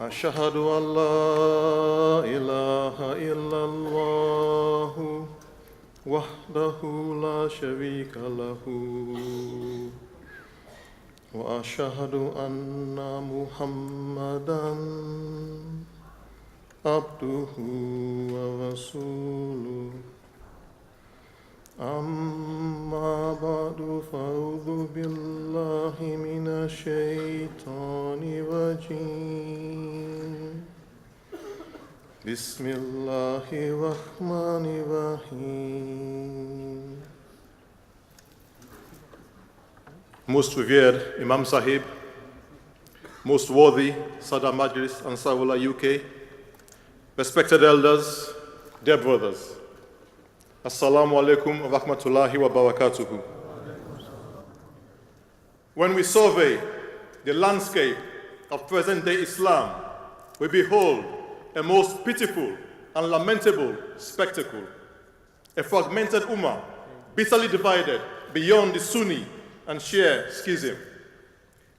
أشهد أن لا إله إلا الله وحده لا شريك له وأشهد أن محمدًا عبده ورسوله أما بعد فأعوذ بالله من الشيطان الرجيم بسم الله الرحمن الرحيم. Most revered Imam Sahib, most worthy Sadr Majlis Ansarullah UK, respected elders, dear brothers, Assalamu alaikum wa rahmatullahi wa barakatuhu. When we survey the landscape of present-day Islam, we behold a most pitiful and lamentable spectacle. A fragmented ummah, bitterly divided beyond the Sunni and Shia schism.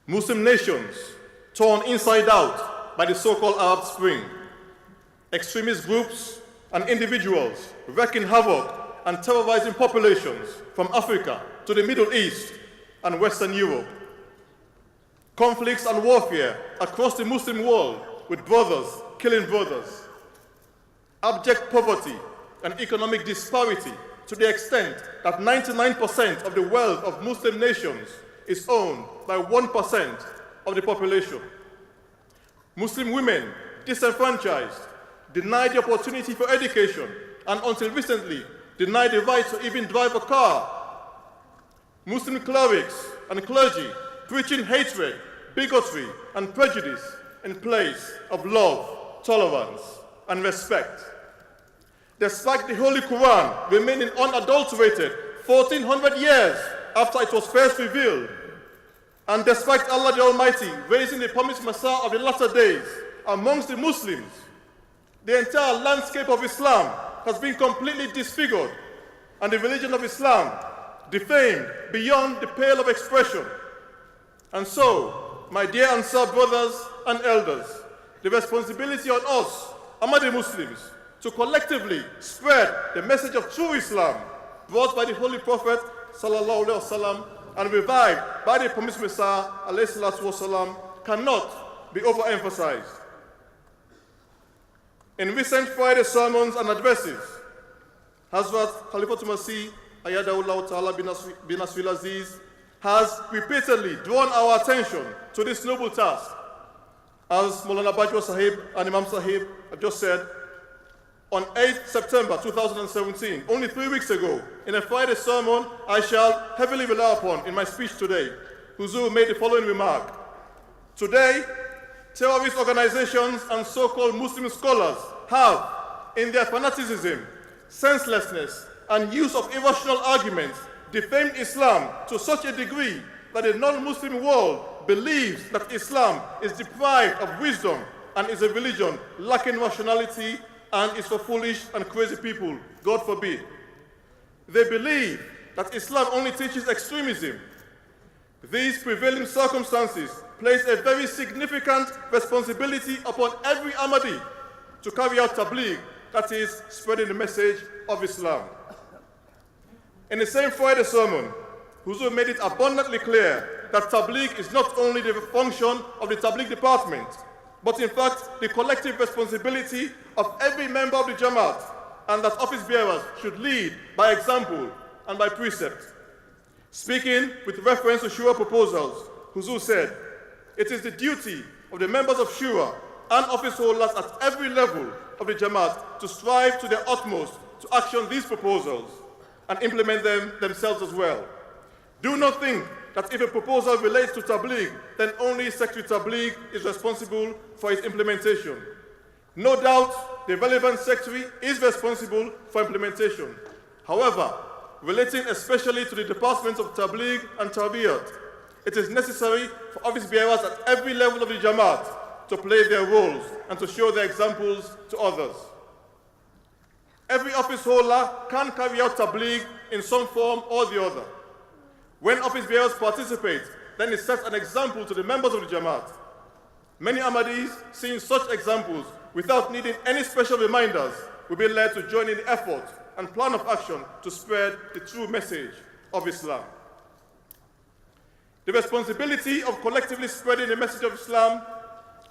Muslim nations torn inside out by the so-called Arab Spring. Extremist groups and individuals wreaking havoc and terrorizing populations from Africa to the Middle East and Western Europe. Conflicts and warfare across the Muslim world with brothers killing brothers. Abject poverty and economic disparity to the extent that 99% of the wealth of Muslim nations is owned by 1% of the population. Muslim women disenfranchised, denied the opportunity for education, and until recently, denied the right to even drive a car. Muslim clerics and clergy preaching hatred, bigotry, and prejudice in place of love, tolerance, and respect. Despite the Holy Quran remaining unadulterated 1400 years after it was first revealed, and despite Allah the Almighty raising the promised Messiah of the latter days amongst the Muslims, the entire landscape of Islam has been completely disfigured and the religion of Islam defamed beyond the pale of expression. And so, my dear Ansar brothers and elders, the responsibility on us, Ahmadi Muslims, to collectively spread the message of true Islam brought by the Holy Prophet sallallahu alaihi wasallam and revived by the promised Messiah alayhi salatu wasallam cannot be overemphasized. In recent Friday sermons and addresses, Hazrat Khalifatul Masih Ayyadahullah Ta'ala bin Nasril Aziz has repeatedly drawn our attention to this noble task. As Maulana Bajwa Sahib and Imam Sahib have just said, on 8th September 2017, only 3 weeks ago, in a Friday sermon I shall heavily rely upon in my speech today, Huzur made the following remark. Today, terrorist organizations and so-called Muslim scholars have, in their fanaticism, senselessness, and use of irrational arguments, defamed Islam to such a degree that the non-Muslim world believes that Islam is deprived of wisdom and is a religion lacking rationality and is for foolish and crazy people, God forbid. They believe that Islam only teaches extremism. These prevailing circumstances place a very significant responsibility upon every Ahmadi to carry out tabligh, that is, spreading the message of Islam. In the same Friday sermon, Huzur made it abundantly clear that tabligh is not only the function of the tabligh department, but in fact the collective responsibility of every member of the Jamaat, and that office bearers should lead by example and by precept. Speaking with reference to Shura proposals, Huzur said, "It is the duty of the members of Shura and office holders at every level of the Jamaat to strive to their utmost to action these proposals and implement them themselves as well. Do not think that if a proposal relates to tabligh, then only Secretary Tabligh is responsible for its implementation. No doubt, the relevant secretary is responsible for implementation. However, relating especially to the departments of tabligh and tarbiyat, it is necessary for office bearers at every level of the Jamaat to play their roles and to show their examples to others. Every office holder can carry out tabligh in some form or the other. When office bearers participate, then it sets an example to the members of the Jamaat. Many Ahmadis, seeing such examples without needing any special reminders, will be led to join in the effort and plan of action to spread the true message of Islam. The responsibility of collectively spreading the message of Islam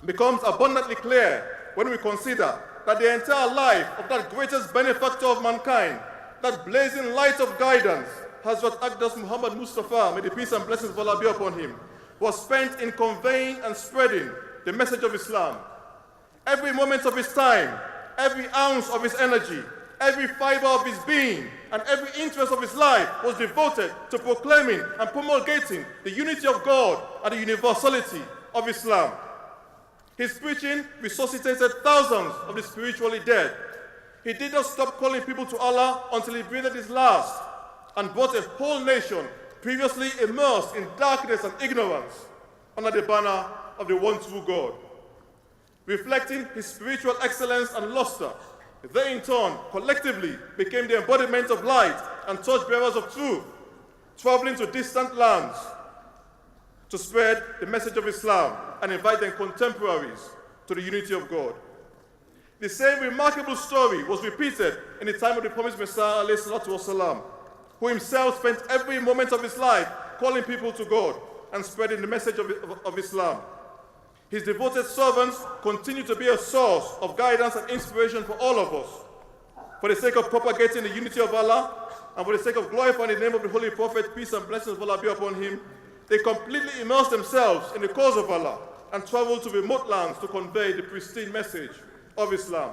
becomes abundantly clear when we consider that the entire life of that greatest benefactor of mankind, that blazing light of guidance, Hazrat Aqdas Muhammad Mustafa, may the peace and blessings of Allah be upon him, was spent in conveying and spreading the message of Islam. Every moment of his time, every ounce of his energy, every fiber of his being, and every interest of his life was devoted to proclaiming and promulgating the unity of God and the universality of Islam. His preaching resuscitated thousands of the spiritually dead. He did not stop calling people to Allah until he breathed his last and brought a whole nation previously immersed in darkness and ignorance under the banner of the one true God. Reflecting his spiritual excellence and luster, they in turn collectively became the embodiment of light and torchbearers of truth, traveling to distant lands to spread the message of Islam and invite their contemporaries to the unity of God. The same remarkable story was repeated in the time of the promised Messiah, والسلام, who himself spent every moment of his life calling people to God and spreading the message of Islam. His devoted servants continue to be a source of guidance and inspiration for all of us. For the sake of propagating the unity of Allah and for the sake of glorifying the name of the Holy Prophet, peace and blessings of Allah be upon him, they completely immerse themselves in the cause of Allah and travel to remote lands to convey the pristine message of Islam.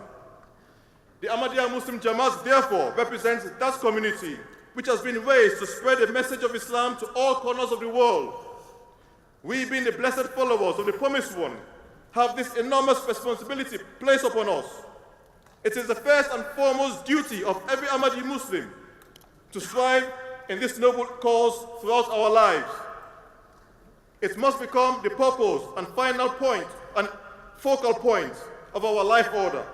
The Ahmadiyya Muslim Jamaat therefore represents that community which has been raised to spread the message of Islam to all corners of the world. We, being the blessed followers of the Promised One, have this enormous responsibility placed upon us. It is the first and foremost duty of every Ahmadi Muslim to strive in this noble cause throughout our lives. It must become the purpose and final point and focal point of our life order.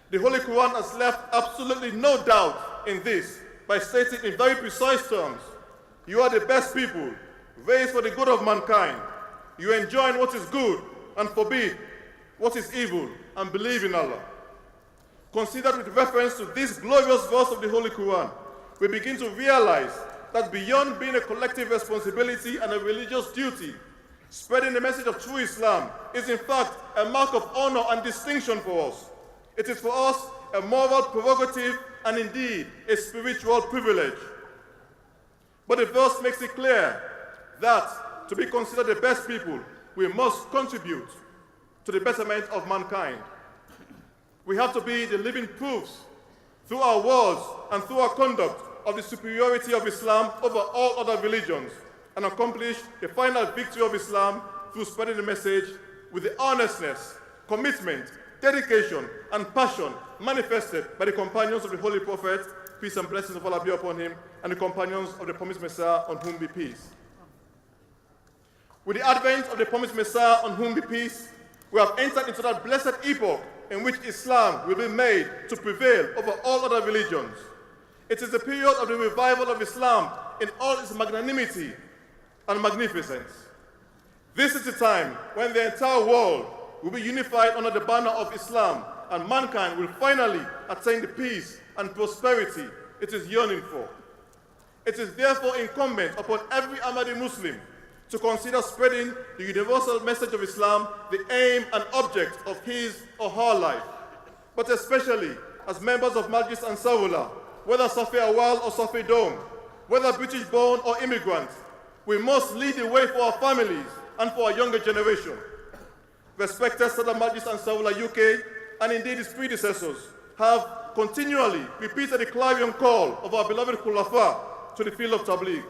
The Holy Quran has left absolutely no doubt in this by stating in very precise terms, "You are the best people, raised for the good of mankind. You enjoin what is good and forbid what is evil, and believe in Allah." Considered with reference to this glorious verse of the Holy Quran, we begin to realize that beyond being a collective responsibility and a religious duty, spreading the message of true Islam is in fact a mark of honor and distinction for us. It is for us a moral prerogative and indeed a spiritual privilege. But the verse makes it clear that to be considered the best people, we must contribute to the betterment of mankind. We have to be the living proofs through our words and through our conduct of the superiority of Islam over all other religions and accomplish the final victory of Islam through spreading the message with the earnestness, commitment, dedication, and passion manifested by the companions of the Holy Prophet, peace and blessings of Allah be upon him, and the companions of the promised Messiah, on whom be peace. With the advent of the promised Messiah, on whom be peace, we have entered into that blessed epoch in which Islam will be made to prevail over all other religions. It is the period of the revival of Islam in all its magnanimity and magnificence. This is the time when the entire world will be unified under the banner of Islam, and mankind will finally attain the peace and prosperity it is yearning for. It is therefore incumbent upon every Ahmadi Muslim to consider spreading the universal message of Islam the aim and object of his or her life, but especially as members of Majlis Ansarullah, whether Safi Awal or Safi Dome, whether British-born or immigrant, we must lead the way for our families and for our younger generation. Respected Sadr Majlis Ansarullah UK, and indeed its predecessors, have continually repeated the clarion call of our beloved Khulafa to the field of Tabligh.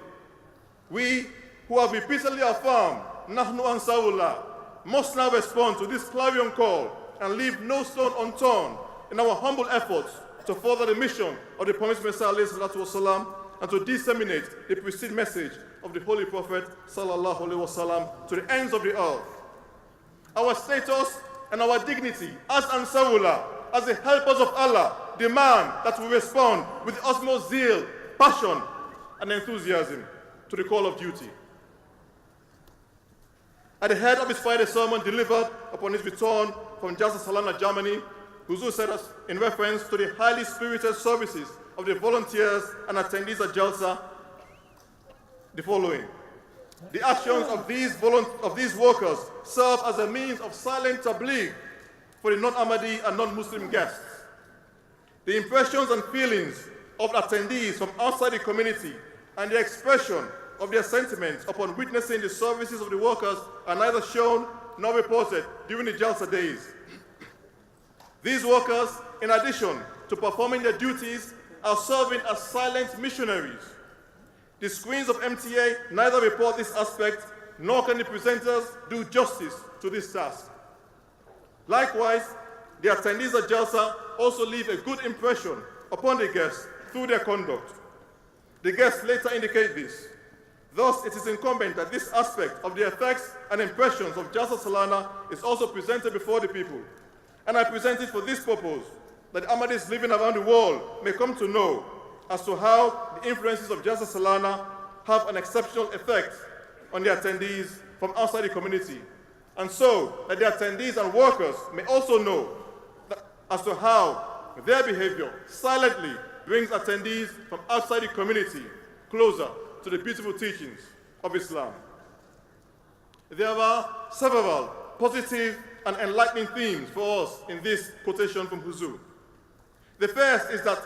We, who have repeatedly affirmed, Nahnu Ansarullah, must now respond to this clarion call and leave no stone unturned in our humble efforts to further the mission of the promised Messiah والسلام, and to disseminate the pristine message of the Holy Prophet ﷺ to the ends of the earth. Our status and our dignity as Ansarullah, as the helpers of Allah, demand that we respond with the utmost zeal, passion, and enthusiasm to the call of duty. At the head of his Friday sermon delivered upon his return from Jalsa Salana, Germany, Huzur said in reference to the highly spirited services of the volunteers and attendees at Jalsa the following. The actions of these workers serve as a means of silent tabligh for the non-Ahmadi and non-Muslim guests. The impressions and feelings of attendees from outside the community and the expression of their sentiments upon witnessing the services of the workers are neither shown nor reported during the Jalsa days. These workers, in addition to performing their duties, are serving as silent missionaries. The screens of MTA neither report this aspect, nor can the presenters do justice to this task. Likewise, the attendees at Jalsa also leave a good impression upon the guests through their conduct. The guests later indicate this. Thus, it is incumbent that this aspect of the effects and impressions of Jalsa Salana is also presented before the people. And I present it for this purpose, that Ahmadis living around the world may come to know as to how the influences of Jalsa Salana have an exceptional effect on the attendees from outside the community, and so that the attendees and workers may also know as to how their behavior silently brings attendees from outside the community closer to the beautiful teachings of Islam. There are several positive and enlightening themes for us in this quotation from Huzur. The first is that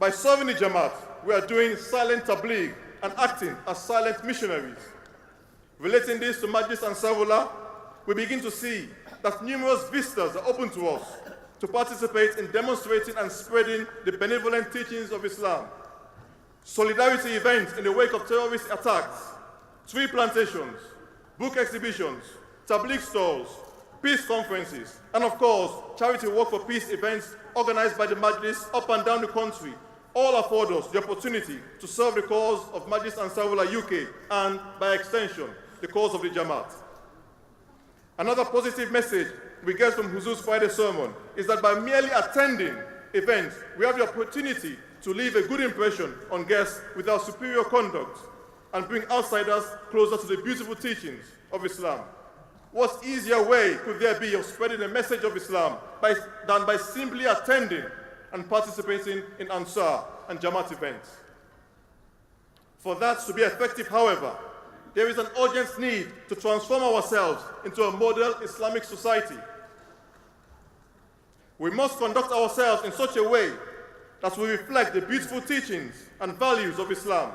by serving the Jamaat, we are doing silent tabligh and acting as silent missionaries. Relating this to Majlis and Sarula, we begin to see that numerous vistas are open to us to participate in demonstrating and spreading the benevolent teachings of Islam. Solidarity events in the wake of terrorist attacks, tree plantations, book exhibitions, tabligh stalls, peace conferences, and of course, charity work for peace events organized by the Majlis up and down the country all afford us the opportunity to serve the cause of Majlis Ansarullah UK and, by extension, the cause of the Jamaat. Another positive message we get from Huzur's Friday sermon is that by merely attending events, we have the opportunity to leave a good impression on guests with our superior conduct and bring outsiders closer to the beautiful teachings of Islam. What easier way could there be of spreading the message of Islam than by simply attending and participating in Ansar and Jamaat events? For that to be effective, however, there is an urgent need to transform ourselves into a model Islamic society. We must conduct ourselves in such a way that we reflect the beautiful teachings and values of Islam.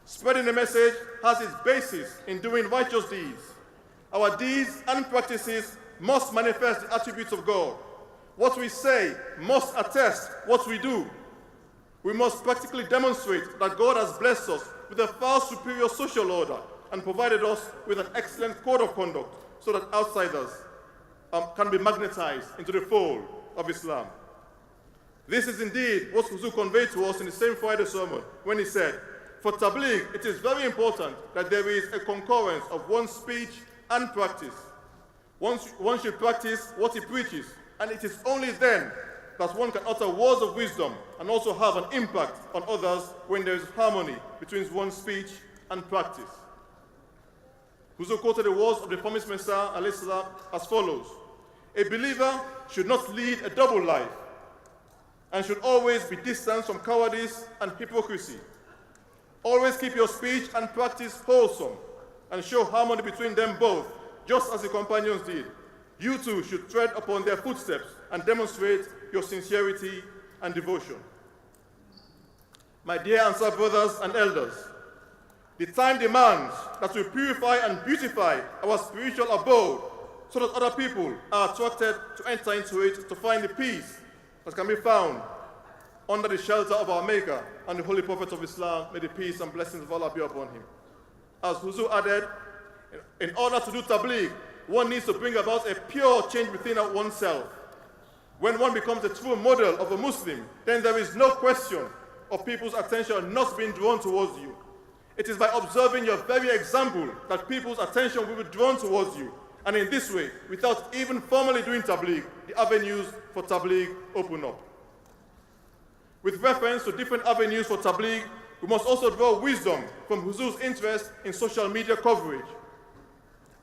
Spreading the message has its basis in doing righteous deeds. Our deeds and practices must manifest the attributes of God. What we say must attest what we do. We must practically demonstrate that God has blessed us with a far superior social order and provided us with an excellent code of conduct so that outsiders can be magnetized into the fold of Islam. This is indeed what Huzur conveyed to us in the same Friday sermon when he said, for tabligh, it is very important that there is a concurrence of one's speech and practice. One should practice what he preaches, and it is only then that one can utter words of wisdom and also have an impact on others when there is harmony between one's speech and practice. Huzur quoted the words of the promised Messiah as follows: a believer should not lead a double life and should always be distant from cowardice and hypocrisy. Always keep your speech and practice wholesome and show harmony between them both, just as the companions did. You too should tread upon their footsteps and demonstrate your sincerity and devotion. My dear Ansar brothers and elders, the time demands that we purify and beautify our spiritual abode so that other people are attracted to enter into it to find the peace that can be found under the shelter of our Maker and the Holy Prophet of Islam. May the peace and blessings of Allah be upon him. As Huzur added, in order to do tabligh, one needs to bring about a pure change within oneself. When one becomes a true model of a Muslim, then there is no question of people's attention not being drawn towards you. It is by observing your very example that people's attention will be drawn towards you. And in this way, without even formally doing tabligh, the avenues for tabligh open up. With reference to different avenues for tabligh, we must also draw wisdom from Huzur's interest in social media coverage.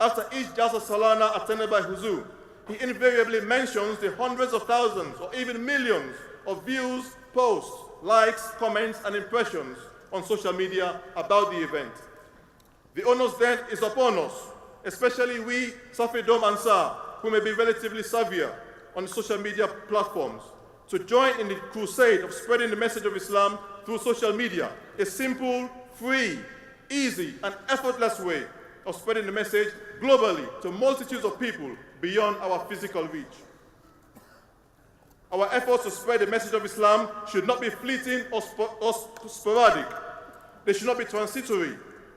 After each Jalsa Salana attended by Huzur, he invariably mentions the hundreds of thousands or even millions of views, posts, likes, comments, and impressions on social media about the event. The onus then is upon us, especially we Safedom Ansar, who may be relatively savvier on social media platforms, to join in the crusade of spreading the message of Islam through social media, a simple, free, easy, and effortless way of spreading the message globally to multitudes of people beyond our physical reach. Our efforts to spread the message of Islam should not be fleeting or sporadic. They should not be transitory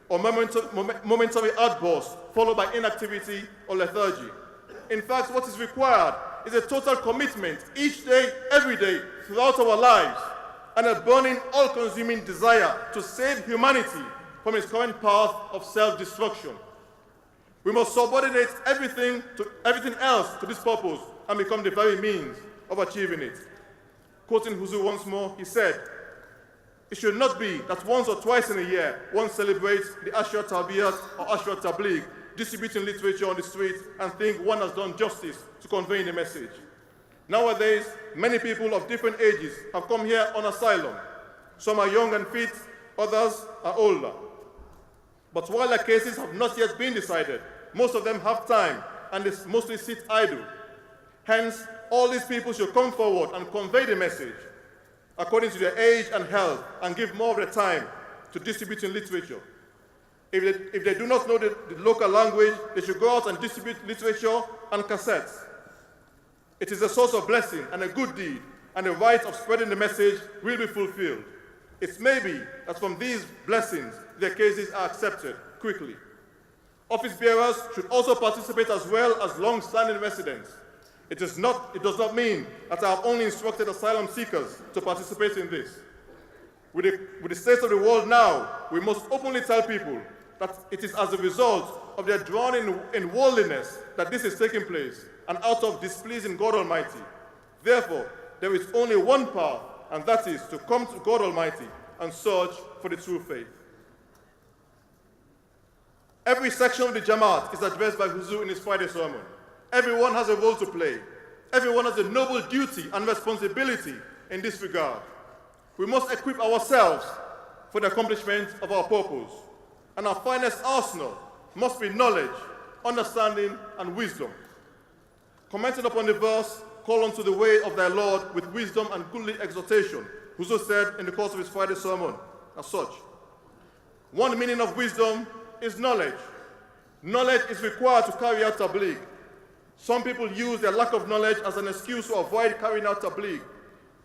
or momentary outbursts followed by inactivity or lethargy. In fact, what is required is a total commitment each day, every day, throughout our lives, and a burning, all-consuming desire to save humanity from its current path of self-destruction. We must subordinate everything else to this purpose and become the very means of achieving it. Quoting Huzur once more, he said, "It should not be that once or twice in a year one celebrates the Ashura Tarbiyat or Ashura Tabligh, distributing literature on the street, and think one has done justice to conveying the message. Nowadays, many people of different ages have come here on asylum. Some are young and fit, others are older. But while their cases have not yet been decided, most of them have time and they mostly sit idle. Hence, all these people should come forward and convey the message according to their age and health and give more of their time to distributing literature. If they do not know the local language, they should go out and distribute literature and cassettes. It is a source of blessing and a good deed, and the right of spreading the message will be fulfilled. It may be that from these blessings, their cases are accepted quickly. Office bearers should also participate as well as long-standing residents. It does not mean that I have only instructed asylum seekers to participate in this. With the state of the world now, we must openly tell people that it is as a result of their drowning in worldliness that this is taking place, and out of displeasing God Almighty. Therefore, there is only one path, and that is to come to God Almighty and search for the true faith. Every section of the Jamaat is addressed by Huzur in his Friday sermon. Everyone has a role to play. Everyone has a noble duty and responsibility in this regard. We must equip ourselves for the accomplishment of our purpose. And our finest arsenal must be knowledge, understanding, and wisdom. Commenting upon the verse, "Call unto the way of thy Lord with wisdom and goodly exhortation," Huzur said in the course of his Friday sermon as such. One meaning of wisdom is knowledge. Knowledge is required to carry out tabligh. Some people use their lack of knowledge as an excuse to avoid carrying out tabligh.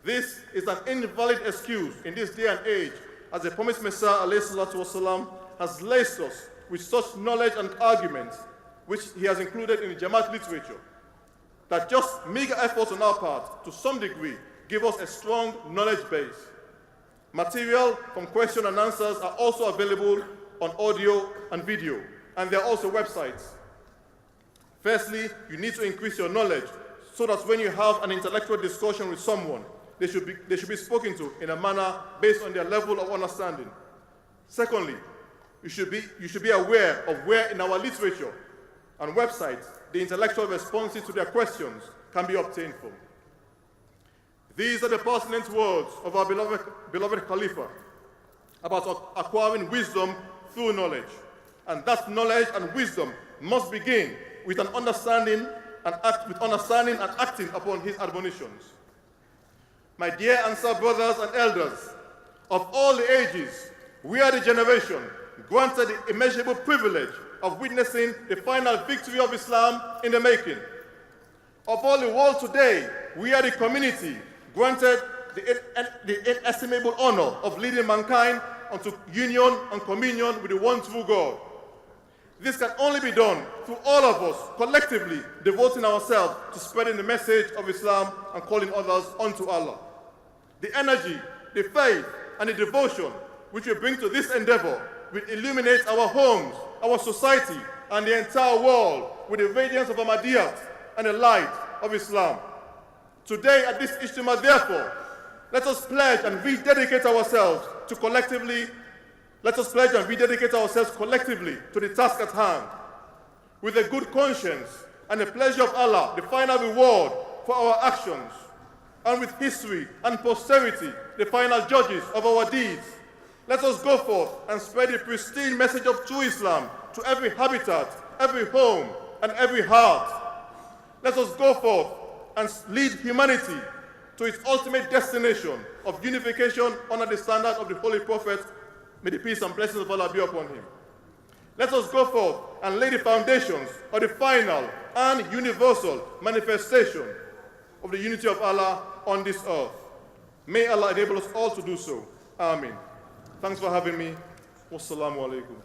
This is an invalid excuse in this day and age, as the promised Messiah ﷺ has laced us with such knowledge and arguments, which he has included in the Jamaat literature, that just meager efforts on our part, to some degree, give us a strong knowledge base. Material from question and answers are also available on audio and video, and there are also websites. Firstly, you need to increase your knowledge so that when you have an intellectual discussion with someone, they should be spoken to in a manner based on their level of understanding. Secondly, you should be aware of where in our literature and websites the intellectual responses to their questions can be obtained from. These are the pertinent words of our beloved Khalifa about acquiring wisdom through knowledge. And that knowledge and wisdom must begin with an understanding and acting upon his admonitions. My dear Ansar brothers and elders, of all the ages, we are the generation granted the immeasurable privilege of witnessing the final victory of Islam in the making. Of all the world today, we are the community granted the inestimable honor of leading mankind unto union and communion with the one true God. This can only be done through all of us collectively devoting ourselves to spreading the message of Islam and calling others unto Allah. The energy, the faith, and the devotion which we bring to this endeavor will illuminate our homes, our society, and the entire world with the radiance of Ahmadiyyat and the light of Islam. Today at this Ijtima, therefore, let us pledge and rededicate ourselves collectively to the task at hand. with a good conscience and the pleasure of Allah, the final reward for our actions, and with history and posterity, the final judges of our deeds. Let us go forth and spread the pristine message of true Islam to every habitat, every home, and every heart. Let us go forth and lead humanity to its ultimate destination of unification under the standard of the Holy Prophet. May the peace and blessings of Allah be upon him. Let us go forth and lay the foundations of the final and universal manifestation of the unity of Allah on this earth. May Allah enable us all to do so. Amen. Thanks for having me. Wassalamu alaikum.